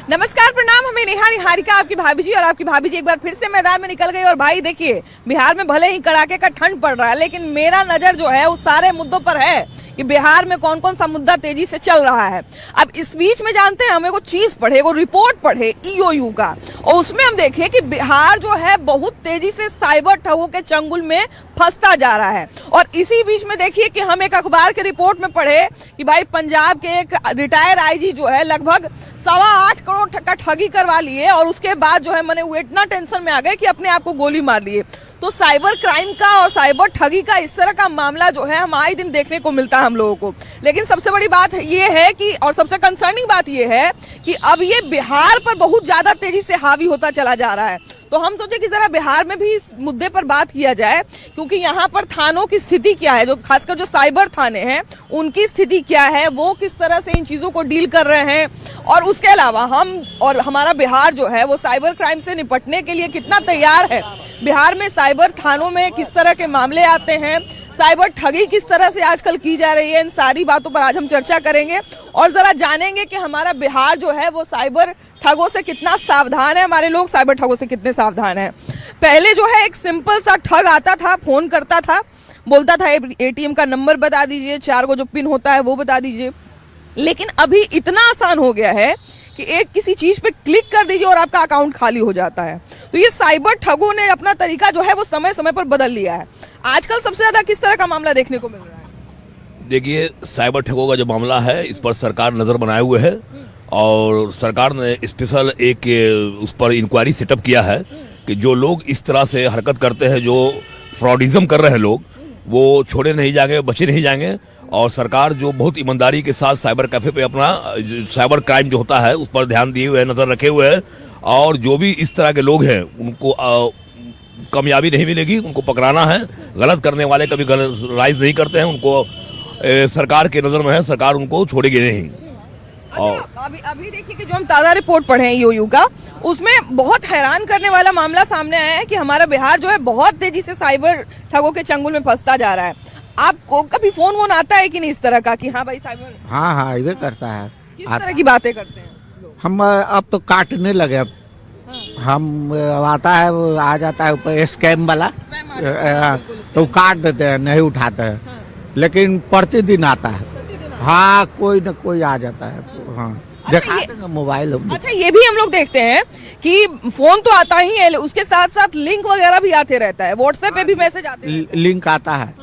नमस्कार, प्रणाम। हमें नेहा निहारिका, आपकी भाभी जी, और आपकी भाभी जी एक बार फिर से मैदान में निकल गई। और भाई देखिए, बिहार में भले ही कड़ाके का ठंड पड़ रहा है, लेकिन मेरा नजर जो है उस सारे मुद्दों पर है कि बिहार में कौन कौन सा मुद्दा तेजी से चल रहा है। अब इस बीच में जानते हैं, हमें को चीज पढ़े, को रिपोर्ट पढ़े ईओयू का, और उसमें हम देखें कि बिहार जो है बहुत तेजी से साइबर ठगों के चंगुल में फंसता जा रहा है। और इसी बीच में देखिए कि हम एक अखबार के रिपोर्ट में पढ़े कि भाई पंजाब के एक रिटायर आईजी जो है लगभग 8.25 करोड़ का ठगी करवा लिए, और उसके बाद जो है मैंने वो इतना टेंशन में आ गए कि अपने आप को गोली मार लिए। तो साइबर क्राइम का और साइबर ठगी का इस तरह का मामला जो है हम आए दिन देखने को मिलता है हम लोगों को। लेकिन सबसे बड़ी बात ये है कि, और सबसे कंसर्निंग बात ये है कि अब ये बिहार पर बहुत ज्यादा तेजी से हावी होता चला जा रहा है। तो हम सोचे कि जरा बिहार में भी इस मुद्दे पर बात किया जाए, क्योंकि यहाँ पर थानों की स्थिति क्या है, जो खासकर जो साइबर थाने हैं उनकी स्थिति क्या है, वो किस तरह से इन चीजों को डील कर रहे हैं, और उसके अलावा हम और हमारा बिहार जो है वो साइबर क्राइम से निपटने के लिए कितना तैयार है। बिहार में साइबर थानों में किस तरह के मामले आते हैं, साइबर ठगी किस तरह से आजकल की जा रही है, इन सारी बातों पर आज हम चर्चा करेंगे और जरा जानेंगे कि हमारा बिहार जो है वो साइबर ठगों से कितना सावधान है, हमारे लोग साइबर ठगों से कितने सावधान हैं। पहले जो है एक सिंपल सा ठग आता था, फोन करता था, बोलता था एटीएम का नंबर बता दीजिए, 4 को जो पिन होता है वो बता दीजिए। लेकिन अभी इतना आसान हो गया है कि एक किसी चीज पे क्लिक कर दीजिए और आपका अकाउंट खाली हो जाता है। तो ये साइबर ठगों ने अपना तरीका जो है वो समय समय पर बदल लिया है। आजकल सबसे ज्यादा किस तरह का मामला देखने को मिल रहा है? देखिए, साइबर ठगों का जो मामला है इस पर सरकार नजर बनाए हुए है, और सरकार ने स्पेशल एक उस पर इंक्वायरी सेटअप किया है कि जो लोग इस तरह से हरकत करते हैं, जो फ्रॉडिज्म कर रहे हैं लोग, वो छोड़े नहीं जाएंगे, बचे नहीं जाएंगे। और सरकार जो बहुत ईमानदारी के साथ साइबर कैफे पे अपना साइबर क्राइम जो होता है उस पर ध्यान दिए हुए है, नजर रखे हुए है, और जो भी इस तरह के लोग हैं उनको कामयाबी नहीं मिलेगी, उनको पकड़ाना है। गलत करने वाले कभी गलत राइज नहीं करते हैं, उनको सरकार के नजर में है, सरकार उनको छोड़ेगी नहीं। और अभी देखिए कि जो हम ताज़ा रिपोर्ट पढ़े हैं ईओयू का, उसमें बहुत हैरान करने वाला मामला सामने आया है कि हमारा बिहार जो है बहुत तेजी से साइबर ठगों के चंगुल में फंसता जा रहा है। आपको कभी फोन वोन आता है कि नहीं इस तरह का कि हाँ भाई साइबर? हाँ ये करता है। किस तरह की बातें करते हैं लोग? हम अब तो काटने लगे अब। हम आता है, वो आ जाता है ऊपर स्कैम वाला, तो काट देते हैं, नहीं उठाते हैं। लेकिन प्रतिदिन आता है। हाँ, कोई न कोई आ जाता है। हाँ, दिखा देंगे मोबाइल। अच्छा, ये भी हम लोग देखते हैं कि फोन तो आता ही है, उसके साथ साथ लिंक वगैरह भी आते रहता है, व्हाट्सएप पे भी मैसेज आते हैं, लिंक आता है।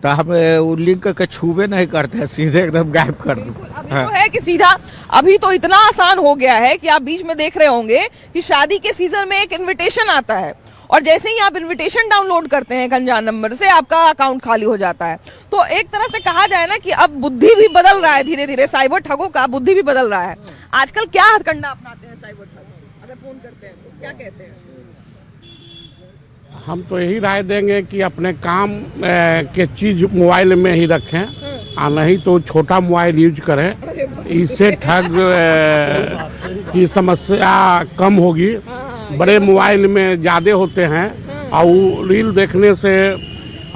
तो हम वो लिंक के छूबे नहीं करते हैं, सीधे एकदम गायब कर दो। अभी तो है कि सीधा, अभी तो इतना आसान हो गया है कि आप बीच में देख रहे होंगे कि शादी के सीजन में एक इनविटेशन आता है, और जैसे ही आप इनविटेशन डाउनलोड करते हैं एक अनजान नंबर से, आपका अकाउंट खाली हो जाता है। तो एक तरह से कहा जाए ना कि अब बुद्धि भी बदल रहा है, धीरे धीरे साइबर ठगों का बुद्धि भी बदल रहा है। आजकल क्या हथकंडा अपनाते हैं साइबर ठग? अगर फोन करते हैं तो क्या कहते हैं? हम तो यही राय देंगे कि अपने काम के चीज मोबाइल में ही रखें, और नहीं तो छोटा मोबाइल यूज करें। इससे ठग की समस्या कम होगी। बड़े मोबाइल में ज़्यादा होते हैं, और वो रील देखने से,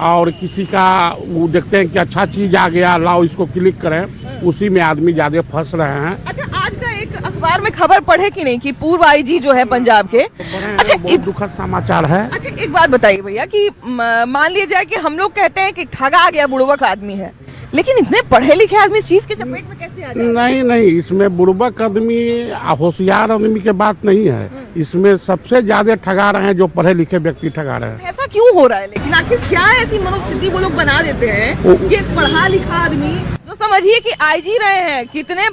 और किसी का वो देखते हैं कि अच्छा चीज़ आ गया, लाओ इसको क्लिक करें, उसी में आदमी ज़्यादा फंस रहे हैं। अच्छा, आज का एक अखबार में खबर पढ़े कि नहीं कि पूर्व आईजी जो है पंजाब के, अच्छा बहुत दुखद समाचार है। अच्छा, एक बात बताइए भैया कि मान लिया जाए कि हम लोग कहते हैं कि ठगा गया बुड़बक आदमी है, लेकिन इतने पढ़े लिखे आदमी इस चीज के चपेट में कैसे आ जाए? नहीं, इसमें बुड़बक आदमी, होशियार आदमी की बात नहीं है। इसमें सबसे ज्यादा ठगा रहे हैं जो पढ़े लिखे व्यक्ति ठगा रहे हैं। ऐसा क्यों हो रहा है? लेकिन आखिर क्या ऐसी मनोस्थिति वो लोग बना देते हैं कि एक पढ़ा लिखा आदमी, जो समझिए कि आईजी रहे हैं, कितने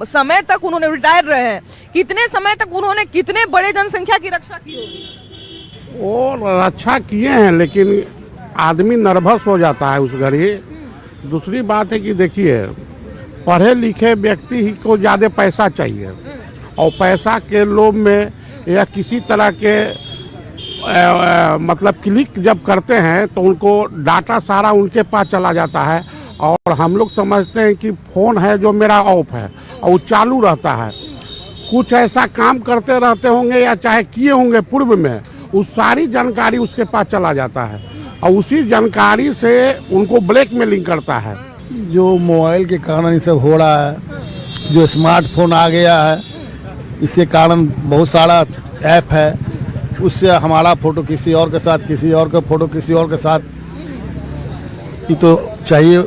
समय तक उन्होंने रिटायर रहे हैं, कितने समय तक उन्होंने कितने बड़े जनसंख्या की रक्षा की होगी, और रक्षा किए हैं, लेकिन आदमी नर्वस हो जाता है उस घड़ी। दूसरी बात है कि देखिए, पढ़े लिखे व्यक्ति ही को ज़्यादा पैसा चाहिए, और पैसा के लोभ में या किसी तरह के मतलब क्लिक जब करते हैं तो उनको डाटा सारा उनके पास चला जाता है, और हम लोग समझते हैं कि फ़ोन है जो मेरा ऑफ है और वो चालू रहता है। कुछ ऐसा काम करते रहते होंगे या चाहे किए होंगे पूर्व में, उस सारी जानकारी उसके पास चला जाता है, और उसी जानकारी से उनको ब्लैकमेलिंग करता है। जो मोबाइल के कारण ये सब हो रहा है, जो स्मार्टफोन आ गया है, इसके कारण बहुत सारा ऐप है, उससे हमारा फोटो किसी और के साथ, किसी और का फोटो किसी और के साथ, ये तो चाहिए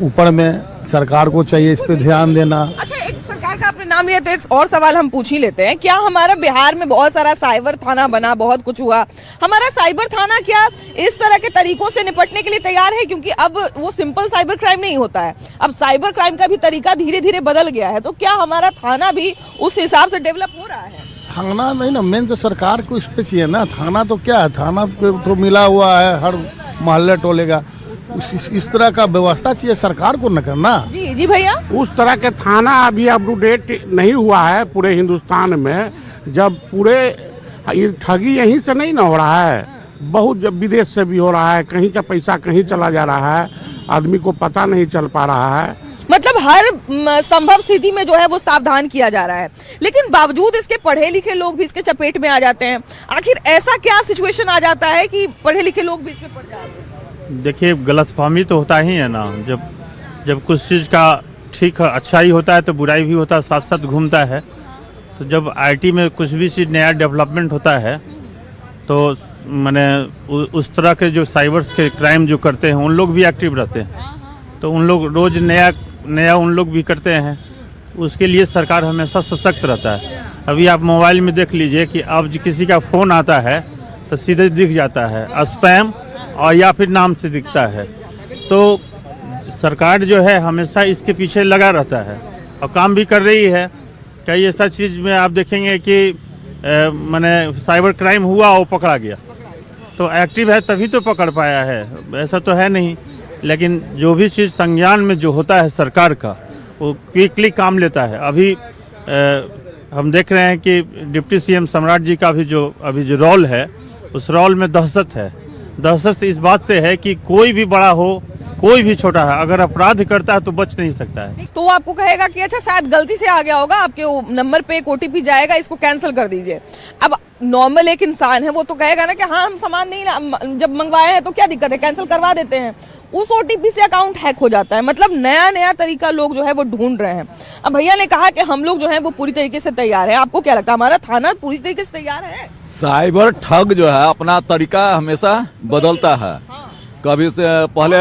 ऊपर में सरकार को चाहिए इस पे ध्यान देना। अच्छा, एक सरकार का आपने नाम लिया तो एक और सवाल हम पूछ ही लेते हैं। क्या हमारा बिहार में बहुत सारा साइबर थाना बना, बहुत कुछ हुआ, हमारा साइबर थाना क्या इस तरह के तरीकों से निपटने के लिए तैयार है? क्योंकि अब वो सिंपल साइबर क्राइम नहीं होता है, अब साइबर क्राइम का भी तरीका धीरे धीरे बदल गया है। तो क्या हमारा थाना भी उस हिसाब से डेवलप हो रहा है? थाना नहीं ना, मेन तो सरकार को इस पे चाहिए ना। थाना तो क्या है, थाना तो मिला हुआ है हर मोहल्ले टोले का, इस तरह का व्यवस्था चाहिए सरकार को न करना। जी जी भैया, उस तरह के थाना अभी अप टू डेट नहीं हुआ है पूरे हिंदुस्तान में। जब पूरे ये ठगी यहीं से नहीं ना हो रहा है, बहुत जब विदेश से भी हो रहा है, कहीं का पैसा कहीं चला जा रहा है, आदमी को पता नहीं चल पा रहा है। मतलब हर संभव स्थिति में जो है वो सावधान किया जा रहा है, लेकिन बावजूद इसके पढ़े लिखे लोग भी इसके चपेट में आ जाते हैं। आखिर ऐसा क्या सिचुएशन आ जाता है कि पढ़े लिखे लोग भी इसमें पड़ जाते हैं? देखिए, गलतफहमी तो होता ही है ना। जब कुछ चीज़ का ठीक है, अच्छा ही होता है तो बुराई भी होता है, साथ साथ घूमता है। तो जब आईटी में कुछ भी चीज़ नया डेवलपमेंट होता है तो माने उस तरह के जो साइबर्स के क्राइम जो करते हैं उन लोग भी एक्टिव रहते हैं, तो उन लोग रोज़ नया उन लोग भी करते हैं। उसके लिए सरकार हमेशा सशक्त रहता है। अभी आप मोबाइल में देख लीजिए कि अब किसी का फ़ोन आता है तो सीधे दिख जाता है स्पैम और या फिर नाम से दिखता है। तो सरकार जो है हमेशा इसके पीछे लगा रहता है और काम भी कर रही है। कई ऐसा चीज़ में आप देखेंगे कि माने साइबर क्राइम हुआ और पकड़ा गया, तो एक्टिव है तभी तो पकड़ पाया है, ऐसा तो है नहीं। लेकिन जो भी चीज़ संज्ञान में जो होता है सरकार का, वो क्विकली काम लेता है। अभी हम देख रहे हैं कि डिप्टी सीएम सम्राट जी का भी जो अभी जो रोल है, उस रोल में दहशत है। दहशत इस बात से है कि कोई भी बड़ा हो, कोई भी छोटा है, अगर अपराध करता है तो बच नहीं सकता है। तो आपको कहेगा कि अच्छा शायद गलती से आ गया होगा, आपके नंबर पे एक ओटीपी जाएगा, इसको कैंसिल कर दीजिए। अब नॉर्मल एक इंसान है, वो तो कहेगा ना कि हाँ हम सामान नहीं जब मंगवाए हैं तो क्या दिक्कत है, कैंसिल करवा देते हैं। उस ओटीपी से अकाउंट हैक हो जाता है। मतलब नया तरीका लोग जो है वो ढूंढ रहे हैं। अब भैया ने कहा कि हम लोग जो है वो पूरी तरीके से तैयार है। आपको क्या लगता है, हमारा थाना पूरी तरीके से तैयार है? साइबर ठग जो है अपना तरीका हमेशा बदलता है। कभी से पहले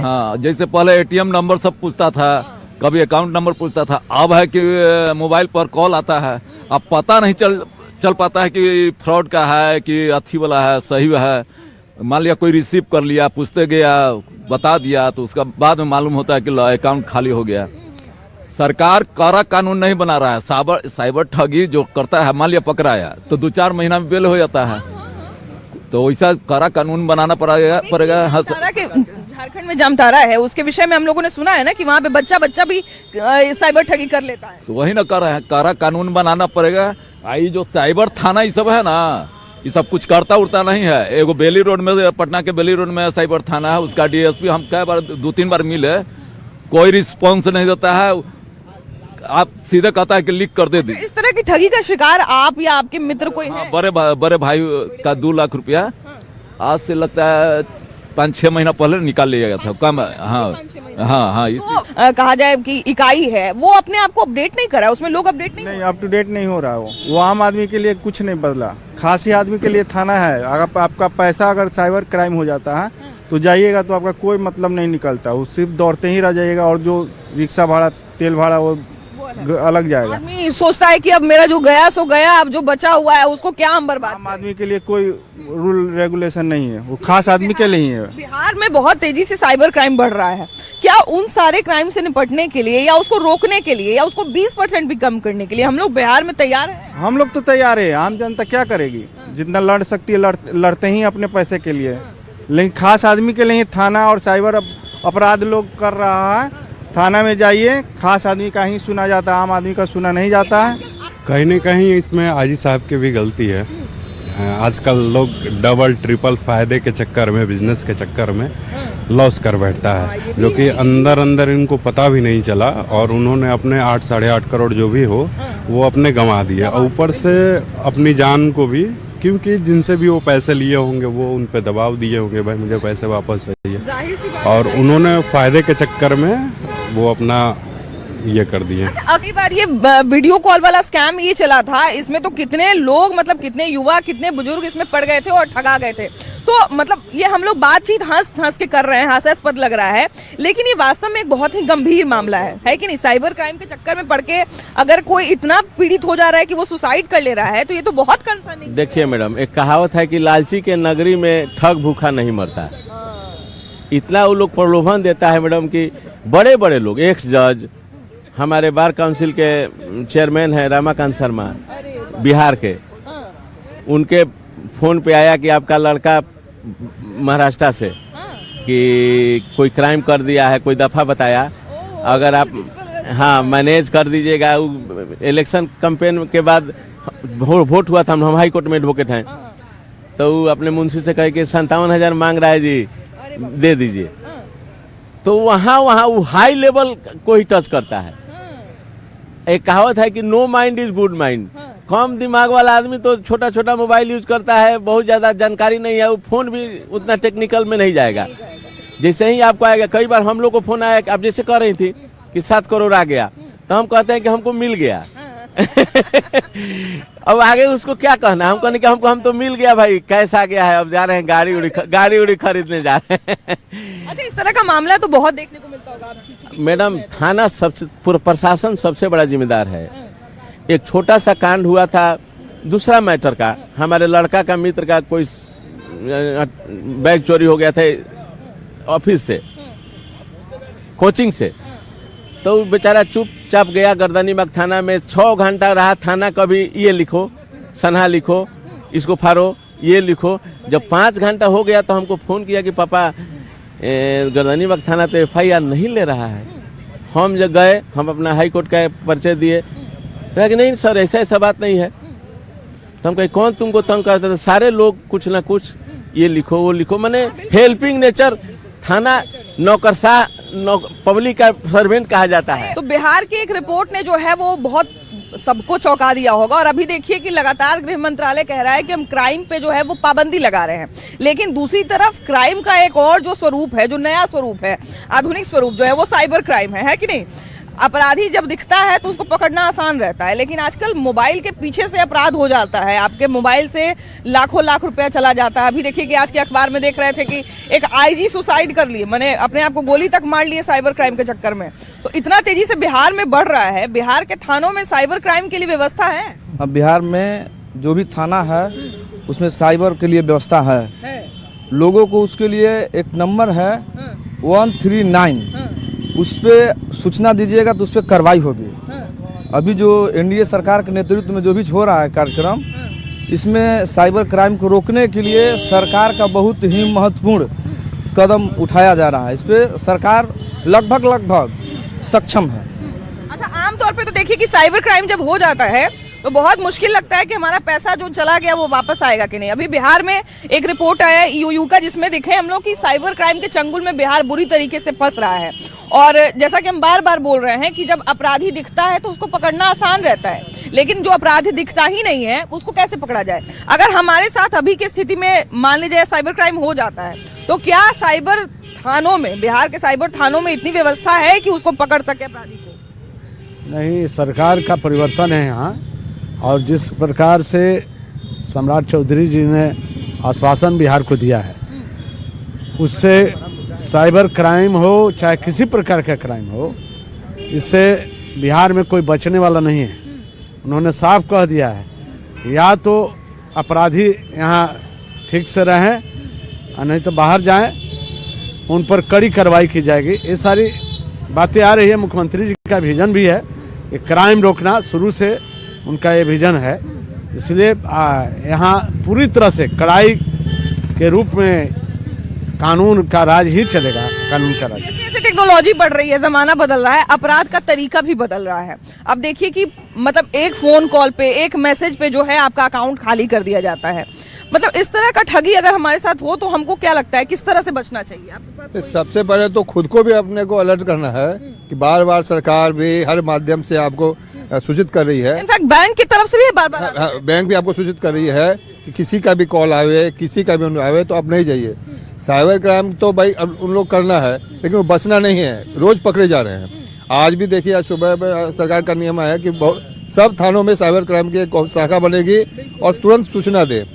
हाँ, जैसे पहले एटीएम नंबर सब पूछता था, कभी अकाउंट नंबर पूछता था। अब है कि मोबाइल पर कॉल आता है, अब पता नहीं चल पाता है कि फ्रॉड का है कि अच्छी वाला है, सही है। मान लिया कोई रिसीव कर लिया, पूछते गया, बता दिया, तो उसका बाद में मालूम होता है कि अकाउंट खाली हो गया। सरकार कड़ा कानून नहीं बना रहा है। साइबर ठगी जो करता है, मान लिया पकड़ाया तो 2-4 महीना में बेल हो जाता है, तो वैसा कड़ा कानून बनाना पड़ेगा। हाँ, झारखंड में जामताड़ा है, उसके विषय में हम लोगों ने सुना है ना कि वहाँ पे बच्चा भी साइबर ठगी कर लेता है। तो वही ना कर रहे हैं, कड़ा कानून बनाना पड़ेगा। आई जो साइबर थाना ये सब है ना, ये सब कुछ करता उड़ता नहीं है। एगो बेली रोड में, पटना के बेली रोड में साइबर थाना है, उसका डीएसपी हम कई बार 2-3 बार मिले, कोई रिस्पॉन्स नहीं देता है। आप सीधे कहता है कि लिख कर दे दी। इस तरह की ठगी का शिकार आप या आपके मित्र कोई है? बड़े भाई का 2 लाख रुपया आज से लगता है 5-6 महीना पहले निकाल लिया गया था। कम हाँ तो कहा जाए कि इकाई है, वो अपने आप को अपडेट नहीं करा, उसमें लोग अपडेट नहीं अप टू डेट नहीं हो रहा है। वो आम आदमी के लिए कुछ नहीं बदला, खासी आदमी के लिए थाना है। अगर आपका पैसा अगर साइबर क्राइम हो जाता है तो जाइएगा तो आपका कोई मतलब नहीं निकलता, वो सिर्फ दौड़ते ही रह जाइएगा, और जो रिक्शा भाड़ा, तेल भाड़ा वो अलग जाएगा। आदमी सोचता है कि अब मेरा जो गया सो गया, अब जो बचा हुआ है उसको क्या हम बर्बाद। आम आदमी के लिए कोई रूल रेगुलेशन नहीं है, वो खास आदमी के लिए ही है। बिहार में बहुत तेजी से साइबर क्राइम बढ़ रहा है। क्या उन सारे क्राइम से निपटने के लिए या उसको रोकने के लिए या उसको 20% भी कम करने के लिए हम लोग बिहार में तैयार हैं? हम लोग तो तैयार है। आम जनता क्या करेगी, जितना लड़ सकती है लड़ते ही अपने पैसे के लिए, लेकिन खास आदमी के लिए थाना और साइबर अपराध लोग कर रहा है। थाना में जाइए, खास आदमी का ही सुना जाता है, आम आदमी का सुना नहीं जाता है। कहीं न कहीं इसमें आजी साहब की भी गलती है। आजकल लोग डबल ट्रिपल फायदे के चक्कर में, बिजनेस के चक्कर में लॉस कर बैठता है, जो कि अंदर इनको पता भी नहीं चला, और उन्होंने अपने 8-8.5 करोड़ जो भी हो वो अपने गंवा दिए, और ऊपर से अपनी जान को भी, क्योंकि जिनसे भी वो पैसे लिए होंगे वो उन पे दबाव दिए होंगे, भाई मुझे पैसे वापस चाहिए, और उन्होंने फायदे के चक्कर में वो अपना ये कर दिए। अगली बार ये वीडियो कॉल वाला स्कैम ये चला था, इसमें तो कितने लोग मतलब कितने युवा कितने बुजुर्ग इसमें पड़ गए थे और ठगा गए थे। तो मतलब ये हम लोग बातचीत हंस हंस के कर रहे हैं, हास्यास्पद लग रहा है, लेकिन ये वास्तव में एक बहुत ही गंभीर मामला है कि नहीं? साइबर क्राइम के चक्कर में पड़ के अगर कोई इतना पीड़ित हो जा रहा है कि वो सुसाइड कर ले रहा है, तो ये तो बहुत कंसर्निंग। देखिए मैडम, एक कहावत है कि लालची के नगरी में ठग भूखा नहीं मरता। इतना वो लोग प्रलोभन देता है मैडम कि बड़े बड़े लोग, एक्स जज, हमारे बार काउंसिल के चेयरमैन है रामाकांत शर्मा बिहार के, उनके फोन पे आया कि आपका लड़का महाराष्ट्र से कि कोई क्राइम कर दिया है, कोई दफा बताया, अगर आप हाँ मैनेज कर दीजिएगा। इलेक्शन कैंपेन के बाद वोट हुआ था, हम हाई कोर्ट में एडवोकेट हैं, तो वो अपने मुंशी से कहे कि 57,000 मांग रहा है जी, दे दीजिए। तो वहाँ वो हाई लेवल को ही टच करता है। एक कहावत है कि no mind is good mind. कम दिमाग वाला आदमी तो छोटा छोटा मोबाइल यूज करता है, बहुत ज़्यादा जानकारी नहीं है, वो फोन भी उतना टेक्निकल में नहीं जाएगा। जैसे ही आपको आएगा, कई बार हम लोग को फोन आया, आप जैसे कह रही थी कि 7 करोड़ आ गया, तो हम कहते हैं कि हमको मिल गया। अब आगे उसको क्या कहना, हम कहने कि हम तो मिल गया भाई, कैश आ गया है, अब जा रहे हैं गाड़ी उड़ी खरीदने जा रहे हैं। अच्छा, इस तरह का मामला तो बहुत देखने को मिलता होगा मैडम। थाना सबसे प्रशासन सबसे बड़ा जिम्मेदार है। एक छोटा सा कांड हुआ था दूसरा मैटर का, हमारे लड़का का मित्र का कोई बैग चोरी हो गया था ऑफिस से, कोचिंग से, तो बेचारा चुपचाप गया गर्दनीबाग थाना में, 6 घंटा रहा थाना, कभी ये लिखो सनहा लिखो, इसको फाड़ो, ये लिखो। जब 5 घंटा हो गया तो हमको फ़ोन किया कि पापा गर्दनीबाग थाना तो FIR नहीं ले रहा है। हम जब गए, हम अपना हाई कोर्ट का परिचय दिए, तो कि नहीं सर ऐसा बात नहीं है। तो हम कहे कौन तुमको तंग करता था? सारे लोग कुछ ना कुछ ये लिखो वो लिखो, मैंने हेल्पिंग नेचर, थाना नौकरशाह पब्लिक का सर्वेंट कहा जाता है। तो बिहार की एक रिपोर्ट ने जो है वो बहुत सबको चौंका दिया होगा, और अभी देखिए कि लगातार गृह मंत्रालय कह रहा है कि हम क्राइम पे जो है वो पाबंदी लगा रहे हैं, लेकिन दूसरी तरफ क्राइम का एक और जो स्वरूप है, जो नया स्वरूप है, आधुनिक स्वरूप जो है वो साइबर क्राइम है कि नहीं? अपराधी जब दिखता है तो उसको पकड़ना आसान रहता है, लेकिन आजकल मोबाइल के पीछे से अपराध हो जाता है, आपके मोबाइल से लाखों लाख रुपया चला जाता है। अभी देखिए कि आज के अखबार में देख रहे थे कि एक IG सुसाइड कर लिए, मैंने अपने आप को गोली तक मार लिए साइबर क्राइम के चक्कर में। तो इतना तेजी से बिहार में बढ़ रहा है, बिहार के थानों में साइबर क्राइम के लिए व्यवस्था है? अब बिहार में जो भी थाना है उसमें साइबर के लिए व्यवस्था है। लोगों को उसके लिए एक नंबर है 139, उस पर सूचना दीजिएगा तो उस पर कार्रवाई होगी। अभी जो NDA सरकार के नेतृत्व में जो भी हो रहा है कार्यक्रम, इसमें साइबर क्राइम को रोकने के लिए सरकार का बहुत ही महत्वपूर्ण कदम उठाया जा रहा है। इस पर सरकार लगभग सक्षम है। अच्छा, आमतौर पे तो देखिए कि साइबर क्राइम जब हो जाता है तो बहुत मुश्किल लगता है कि हमारा पैसा जो चला गया वो वापस आएगा कि नहीं। अभी बिहार में एक रिपोर्ट आया है EOU का, जिसमें दिखे हम लोग कि साइबर क्राइम के चंगुल में बिहार बुरी तरीके से फंस रहा है। और जैसा कि हम बार बार बोल रहे हैं कि जब अपराधी दिखता है तो उसको पकड़ना आसान रहता है, लेकिन जो अपराधी दिखता ही नहीं है उसको कैसे पकड़ा जाए? अगर हमारे साथ अभी की स्थिति में मान लीजिए साइबर क्राइम हो जाता है, तो क्या साइबर थानों में, बिहार के साइबर थानों में इतनी व्यवस्था है कि उसको पकड़ सके अपराधी को? नहीं, सरकार का परिवर्तन है यहाँ, और जिस प्रकार से सम्राट चौधरी जी ने आश्वासन बिहार को दिया है, उससे साइबर क्राइम हो चाहे किसी प्रकार का क्राइम हो, इससे बिहार में कोई बचने वाला नहीं है। उन्होंने साफ कह दिया है या तो अपराधी यहाँ ठीक से रहें और नहीं तो बाहर जाएं, उन पर कड़ी कार्रवाई की जाएगी। ये सारी बातें आ रही है। मुख्यमंत्री जी का विजन भी है कि क्राइम रोकना, शुरू से उनका ये विजन है, इसलिए यहाँ पूरी तरह से कड़ाई के रूप में कानून का राज ही चलेगा। कानून का राज, जैसे टेक्नोलॉजी बढ़ रही है, जमाना बदल रहा है, अपराध का तरीका भी बदल रहा है। अब देखिए कि मतलब एक फोन कॉल पे, एक मैसेज पे जो है आपका अकाउंट खाली कर दिया जाता है। मतलब इस तरह का ठगी अगर हमारे साथ हो तो हमको क्या लगता है किस तरह से बचना चाहिए? आपके पास सबसे पहले तो खुद को भी अपने को अलर्ट करना है कि बार बार सरकार भी हर माध्यम से आपको सूचित कर रही है। इनफैक्ट बैंक की तरफ से भी बार बार बैंक भी आपको सूचित कर रही है कि किसी का भी कॉल आवे, किसी का भी आवे तो आप नहीं जाइए। साइबर क्राइम तो भाई अब उन लोग करना है, लेकिन वो बचना नहीं है, रोज पकड़े जा रहे हैं। आज भी देखिए, आज सुबह में सरकार का नियम आया कि सब थानों में साइबर क्राइम की एक शाखा बनेगी और तुरंत सूचना दे।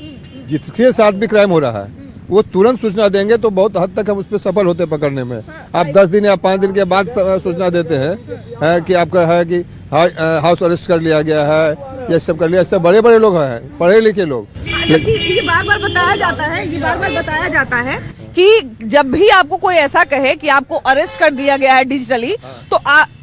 जिसके साथ भी क्राइम हो रहा है वो तुरंत सूचना देंगे तो बहुत हद तक हम उस पर सफल होते पकड़ने में। आप 10 दिन या 5 दिन के बाद सूचना देते हैं कि आपका है कि हाउस अरेस्ट कर लिया गया है, ये सब कर लिया। इससे बड़े बड़े लोग हैं, पढ़े लिखे लोग। ये बार बार बताया जाता है कि जब भी आपको कोई ऐसा कहे कि आपको अरेस्ट कर दिया गया है डिजिटली, तो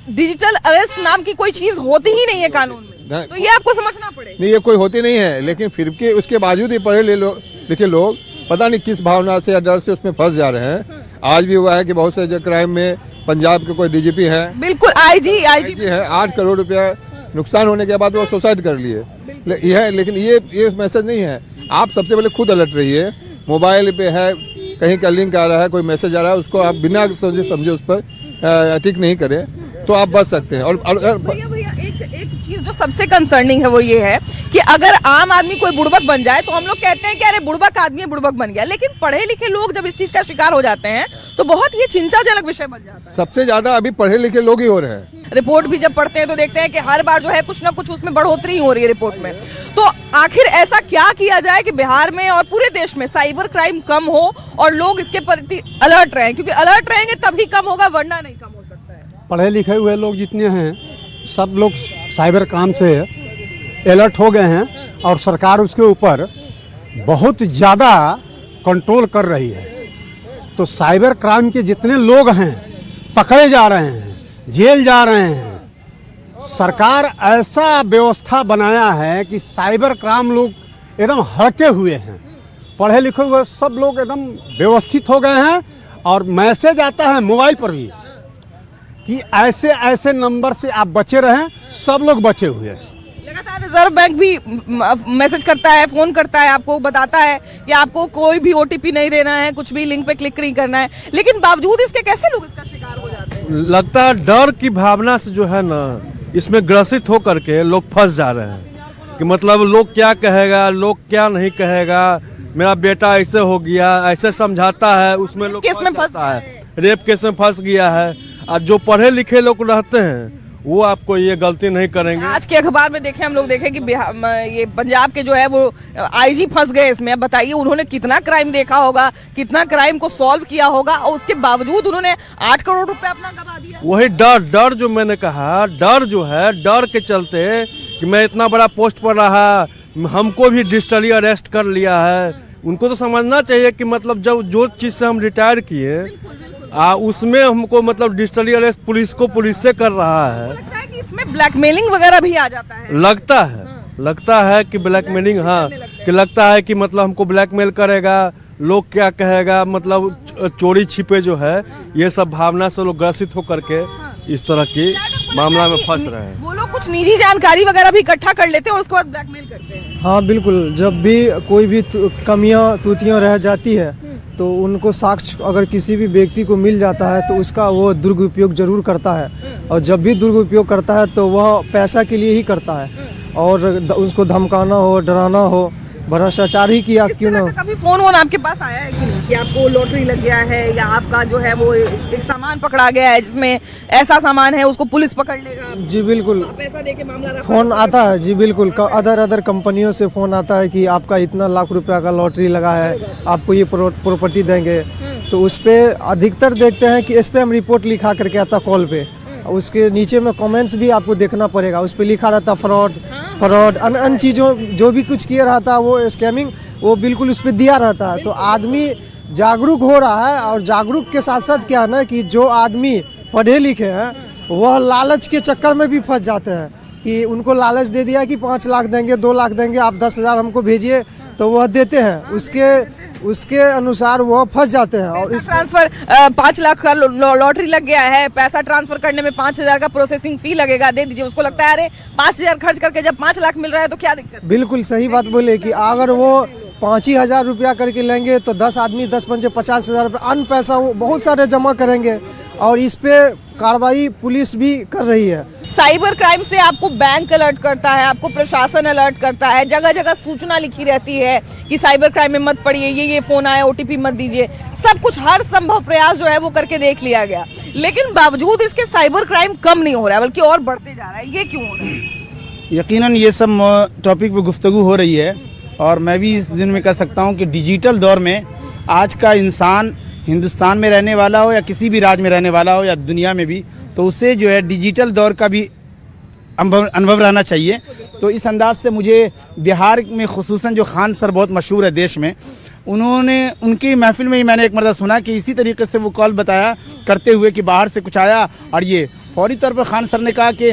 डिजिटल अरेस्ट नाम की कोई चीज होती ही नहीं है कानून में, तो ये आपको समझना पड़ेगा। नहीं, ये कोई होती नहीं है, लेकिन फिर के उसके बावजूद ही पढ़े लिखे लोग पता नहीं किस भावना से या डर से उसमें फंस जा रहे हैं। आज भी हुआ है कि बहुत से जो क्राइम में पंजाब के कोई डीजीपी हैं, बिल्कुल आईजी है, 8 करोड़ रुपया नुकसान होने के बाद वो सुसाइड कर लिए। लेकिन ये मैसेज नहीं है। आप सबसे पहले खुद अलर्ट रहिए। मोबाइल पे है, कहीं का लिंक आ रहा है, कोई मैसेज आ रहा है, उसको आप बिना समझे उस पर टिक नहीं करें तो आप बच सकते हैं। और भैया एक चीज जो सबसे कंसर्निंग है वो ये है कि अगर आम आदमी कोई बुड़बक बन जाए तो हम लोग कहते हैं कि अरे बुड़बक आदमी बुड़बक बन गया, लेकिन पढ़े लिखे लोग जब इस चीज का शिकार हो जाते हैं तो बहुत ये चिंताजनक विषय बन जाता है। सबसे ज्यादा अभी पढ़े लिखे लोग ही हो रहे हैं। रिपोर्ट भी जब पढ़ते हैं तो देखते हैं कि हर बार जो है कुछ ना कुछ उसमें बढ़ोतरी हो रही है रिपोर्ट में। तो आखिर ऐसा क्या किया जाए कि बिहार में और पूरे देश में साइबर क्राइम कम हो और लोग इसके प्रति अलर्ट रहें, क्योंकि अलर्ट रहेंगे तभी कम होगा, वरना नहीं कम हो सकता है। पढ़े लिखे हुए लोग जितने हैं सब लोग साइबर क्राइम से अलर्ट हो गए हैं और सरकार उसके ऊपर बहुत ज़्यादा कंट्रोल कर रही है। तो साइबर क्राइम के जितने लोग हैं पकड़े जा रहे हैं, जेल जा रहे हैं। सरकार ऐसा व्यवस्था बनाया है कि साइबर क्राइम लोग एकदम हड़के हुए हैं। पढ़े लिखे हुए सब लोग एकदम व्यवस्थित हो गए हैं और मैसेज आता है मोबाइल पर भी कि ऐसे ऐसे नंबर से आप बचे रहें। सब लोग बचे हुए हैं। लगातार रिजर्व बैंक भी मैसेज करता है, फोन करता है, आपको बताता है कि आपको कोई भी ओटीपी नहीं देना है, कुछ भी लिंक पे क्लिक नहीं करना है, लेकिन बावजूद इसके कैसे लोग इसका शिकार हो जाते हैं? लगता है डर की भावना से जो है ना इसमें ग्रसित होकर के लोग फंस जा रहे हैं कि मतलब लोग क्या कहेगा, लोग क्या नहीं कहेगा, मेरा बेटा ऐसे हो गया, ऐसे समझाता है, उसमें लोग केस में फंस है, रेप केस में फंस गया है। और जो पढ़े लिखे लोग रहते हैं वो आपको ये गलती नहीं करेंगे। आज के अखबार में देखें, हम लोग देखें कि ये पंजाब के जो है वो आईजी फंस गए इसमें। अब बताइए उन्होंने कितना क्राइम देखा होगा, कितना क्राइम को सॉल्व किया होगा और उसके बावजूद उन्होंने 8 करोड़ रुपए अपना गवा दिया। वही डर जो मैंने कहा, डर जो है, डर के चलते कि मैं इतना बड़ा पोस्ट पर रहा, हमको भी डिजिटली अरेस्ट कर लिया है। उनको तो समझना चाहिए कि मतलब जो चीज़ से हम रिटायर किए उसमें हमको मतलब डिजिटली अरेस्ट पुलिस से कर रहा है। लगता है कि इसमें ब्लैकमेलिंग वगैरह भी आ जाता है। लगता है कि ब्लैकमेलिंग, हाँ, कि लगता है कि मतलब हमको ब्लैकमेल करेगा, लोग क्या कहेगा, मतलब चोरी छिपे जो है ये सब भावना से लोग ग्रसित होकर के इस तरह की मामला में फंस रहे हैं। वो लोग कुछ निजी जानकारी वगैरह भी इकट्ठा कर लेते हैं और उसके बाद ब्लैकमेल करते हैं। हाँ बिल्कुल, जब भी कोई भी कमियां त्रुटियां रह जाती है तो उनको साक्ष्य अगर किसी भी व्यक्ति को मिल जाता है तो उसका वो दुरुपयोग जरूर करता है, और जब भी दुरुपयोग करता है तो वह पैसा के लिए ही करता है, और उसको धमकाना हो, डराना हो, भ्रष्टाचार ही किया क्यों ना। कभी फोन आपके पास आया है कि नहीं कि आपको लॉटरी लग गया है या आपका जो है वो एक सामान पकड़ा गया है जिसमें ऐसा सामान है उसको पुलिस पकड़ लेगा? जी बिल्कुल, पैसा देके मामला फोन आता है। जी बिल्कुल, अदर कंपनियों से फोन आता है कि आपका इतना लाख रुपया का लॉटरी लगा है, आपको ये प्रॉपर्टी देंगे। तो उस पर अधिकतर देखते हैं कि स्पैम रिपोर्ट लिखा करके आता कॉल पे, उसके नीचे में कमेंट्स भी आपको देखना पड़ेगा, उस पर लिखा रहता फ्रॉड अन्य चीज़ों जो भी कुछ किया रहता है वो स्कैमिंग, वो बिल्कुल उस पर दिया रहता है। तो आदमी जागरूक हो रहा है, और जागरूक के साथ साथ क्या है ना कि जो आदमी पढ़े लिखे हैं वह लालच के चक्कर में भी फंस जाते हैं कि उनको लालच दे दिया कि 5 लाख देंगे, 2 लाख देंगे, आप 10,000 हमको भेजिए, तो वह देते हैं, उसके अनुसार वो फंस जाते हैं। और इस ट्रांसफर 5 लाख का लॉटरी लग गया है, पैसा ट्रांसफर करने में 5,000 का प्रोसेसिंग फी लगेगा, दे दीजिए। उसको लगता है अरे 5,000 खर्च करके जब 5 लाख मिल रहा है तो क्या दिक्कत। बिल्कुल सही बात बोले कि अगर वो 5,000 रुपया करके लेंगे तो 10 आदमी 10 पंचे 50,000 रुपये अन्य पैसा वो बहुत सारे जमा करेंगे, और इस पे कार्रवाई पुलिस भी कर रही है। साइबर क्राइम से आपको बैंक अलर्ट करता है, आपको प्रशासन अलर्ट करता है, जगह जगह सूचना लिखी रहती है कि साइबर क्राइम में मत पड़िए, ये फोन आया, ओटीपी मत दीजिए, सब कुछ हर संभव प्रयास जो है वो करके देख लिया गया, लेकिन बावजूद इसके साइबर क्राइम कम नहीं हो रहा है बल्कि और बढ़ते जा रहा है। ये क्यों हो रहा है? यकीनन ये सब टॉपिक पे गुफ्तगू हो रही है और मैं भी इस दिन में कह सकता हूँ कि डिजिटल दौर में आज का इंसान हिंदुस्तान में रहने वाला हो या किसी भी राज्य में रहने वाला हो या दुनिया में भी, तो उसे जो है डिजिटल दौर का भी अनुभव रहना चाहिए। तो इस अंदाज से मुझे बिहार में खुसूसन जो खान सर बहुत मशहूर है देश में, उन्होंने उनकी महफिल में ही मैंने एक मरतबा सुना कि इसी तरीके से वो कॉल बताया करते हुए कि बाहर से कुछ आया और ये फौरी तौर पर खान सर ने कहा कि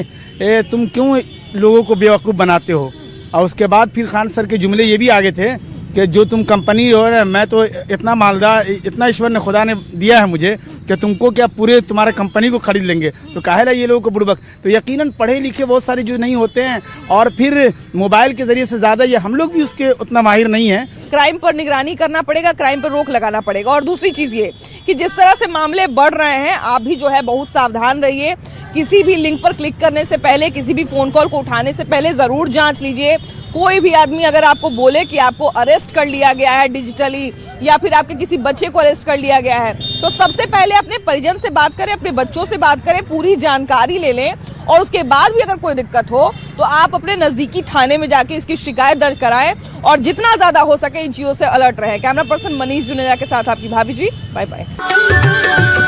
तुम क्यों लोगों को बेवकूफ़ बनाते हो। और उसके बाद फिर खान सर के जुमले ये भी आगे थे कि जो तुम कंपनी हो रहा है, मैं तो इतना मालदार, इतना ईश्वर ने खुदा ने दिया है मुझे कि तुमको क्या पूरे तुम्हारे कंपनी को खरीद लेंगे, तो काहेला ये लोगों को बुड़बक। तो यकीनन पढ़े लिखे बहुत सारे जो नहीं होते हैं और फिर मोबाइल के ज़रिए से ज़्यादा ये हम लोग भी उसके उतना माहिर नहीं हैं। क्राइम पर निगरानी करना पड़ेगा, क्राइम पर रोक लगाना पड़ेगा। और दूसरी चीज़ ये कि जिस तरह से मामले बढ़ रहे हैं, आप भी जो है बहुत सावधान रहिए। किसी भी लिंक पर क्लिक करने से पहले, किसी भी फ़ोन कॉल को उठाने से पहले ज़रूर जांच लीजिए। कोई भी आदमी अगर आपको बोले कि आपको अरेस्ट कर लिया गया है डिजिटली या फिर आपके किसी बच्चे को अरेस्ट कर लिया गया है, तो सबसे पहले अपने परिजन से बात करें, अपने बच्चों से बात करें, पूरी जानकारी ले लें और उसके बाद भी अगर कोई दिक्कत हो तो आप अपने नज़दीकी थाने में जाके इसकी शिकायत दर्ज कराएं और जितना ज़्यादा हो सके इन चीज़ों से अलर्ट रहें। कैमरा पर्सन मनीष जुनेजा के साथ आपकी भाभी जी। Bye bye.